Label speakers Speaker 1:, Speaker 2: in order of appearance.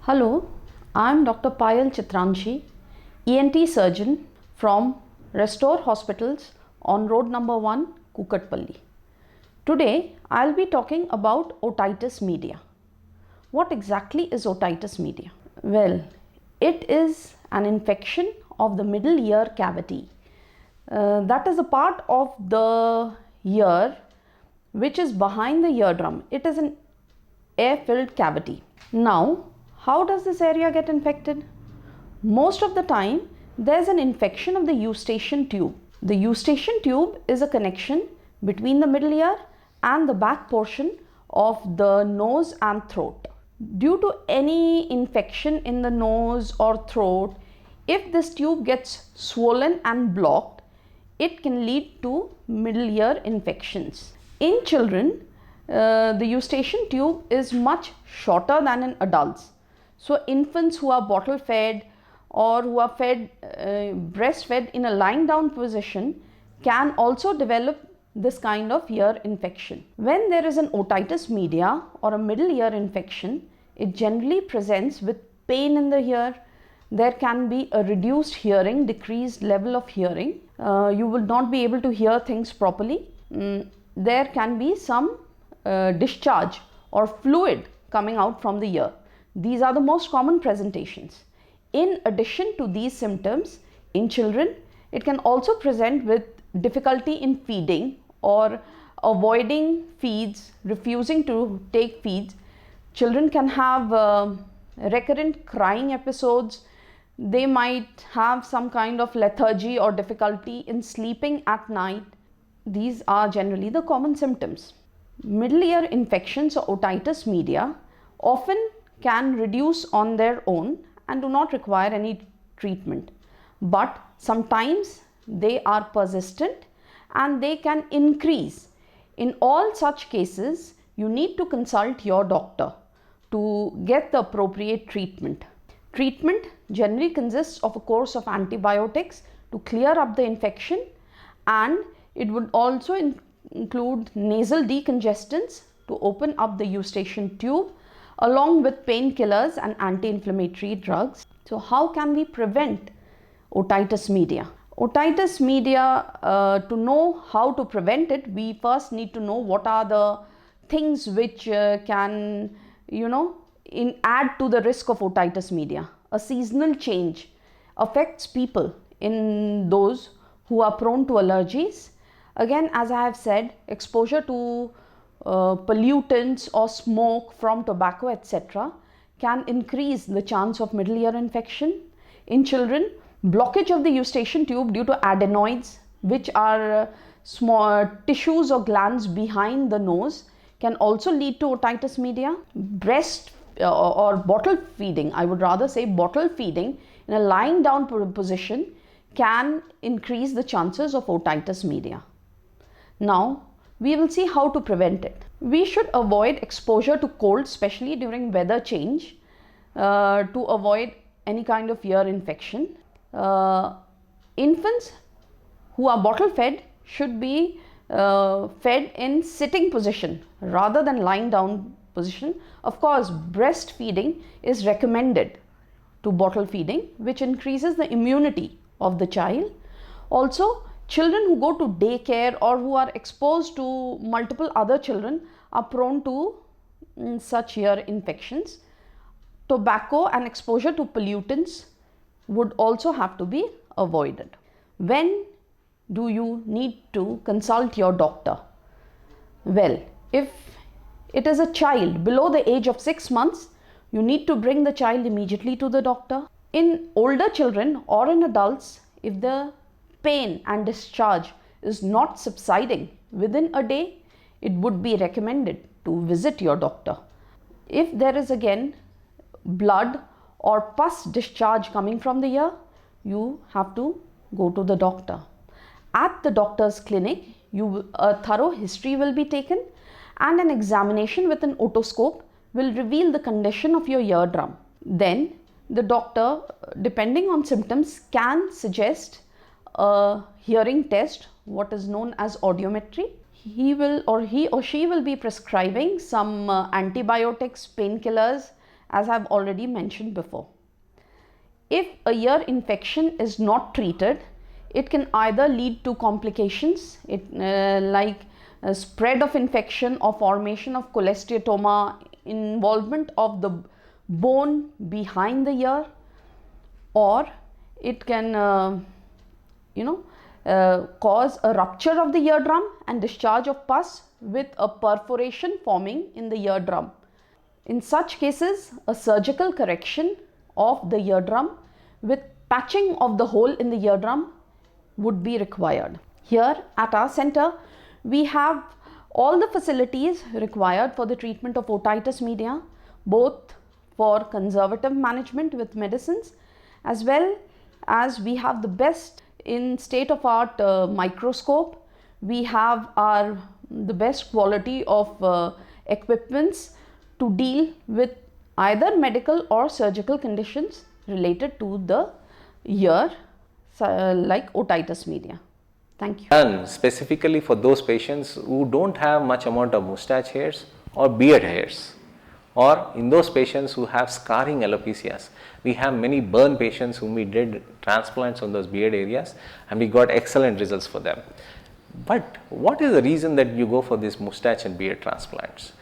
Speaker 1: Hello, I'm Dr. Payal Chitranshi, ENT surgeon from Restore Hospitals on road number 1, Kukatpalli. Today, I'll be talking about otitis media. What exactly is otitis media? Well, it is an infection of the middle ear cavity. That is a part of the ear which is behind the eardrum. It is an air-filled cavity. Now, how does this area get infected? Most of the time, there's an infection of the eustachian tube. The eustachian tube is a connection between the middle ear and the back portion of the nose and throat. Due to any infection in the nose or throat, if this tube gets swollen and blocked, it can lead to middle ear infections. In children, the eustachian tube is much shorter than in adults. So infants who are bottle fed or who are fed breastfed in a lying down position can also develop this kind of ear infection. When there is an otitis media or a middle ear infection, it generally presents with pain in the ear. There can be a reduced hearing, decreased level of hearing. You will not be able to hear things properly. There can be some discharge or fluid coming out from the ear. These are the most common presentations. In addition to these symptoms, in children, it can also present with difficulty in feeding or avoiding feeds, refusing to take feeds. Children can have recurrent crying episodes. They might have some kind of lethargy or difficulty in sleeping at night. These are generally the common symptoms. Middle ear infections or otitis media often can reduce on their own and do not require any treatment. But sometimes they are persistent and they can increase. In all such cases, you need to consult your doctor to get the appropriate treatment. Treatment generally consists of a course of antibiotics to clear up the infection, and it would also include nasal decongestants to open up the eustachian tube, along with painkillers and anti-inflammatory drugs. So how can we prevent otitis media? Otitis media, to know how to prevent it, we first need to know what are the things which can, add to the risk of otitis media. A seasonal change affects people in those who are prone to allergies. Again, as I have said, exposure to pollutants or smoke from tobacco, etc., can increase the chance of middle ear infection. In children, blockage of the eustachian tube due to adenoids, which are small tissues or glands behind the nose, can also lead to otitis media. Breast or bottle feeding, I would rather say bottle feeding in a lying down position can increase the chances of otitis media. Now, we will see how to prevent it. We should avoid exposure to cold, especially during weather change, to avoid any kind of ear infection. Infants who are bottle fed should be fed in sitting position rather than lying down position. Of course, breastfeeding is recommended to bottle feeding, which increases the immunity of the child. Also, children who go to daycare or who are exposed to multiple other children are prone to such ear infections. Tobacco and exposure to pollutants would also have to be avoided. When do you need to consult your doctor? Well, if it is a child below the age of 6 months, you need to bring the child immediately to the doctor. In older children or in adults, if the pain and discharge is not subsiding within a day, it would be recommended to visit your doctor. If there is again blood or pus discharge coming from the ear, you have to go to the doctor. At the doctor's clinic, a thorough history will be taken, and an examination with an otoscope will reveal the condition of your eardrum. Then the doctor, depending on symptoms, can suggest a hearing test, what is known as audiometry. He or she will be prescribing some antibiotics, painkillers, as I've already mentioned before. If a ear infection is not treated, it can either lead to complications like spread of infection or formation of cholesteatoma, involvement of the bone behind the ear, or it can cause a rupture of the eardrum and discharge of pus with a perforation forming in the eardrum. In such cases, a surgical correction of the eardrum with patching of the hole in the eardrum would be required. Here at our center, we have all the facilities required for the treatment of otitis media, both for conservative management with medicines, as well as we have the best in state-of-art microscope. We have the best quality of equipments to deal with either medical or surgical conditions related to the ear, like otitis media. Thank you.
Speaker 2: And specifically for those patients who don't have much amount of mustache hairs or beard hairs, or in those patients who have scarring alopecias. We have many burn patients whom we did transplants on those beard areas and we got excellent results for them. But what is the reason that you go for these mustache and beard transplants?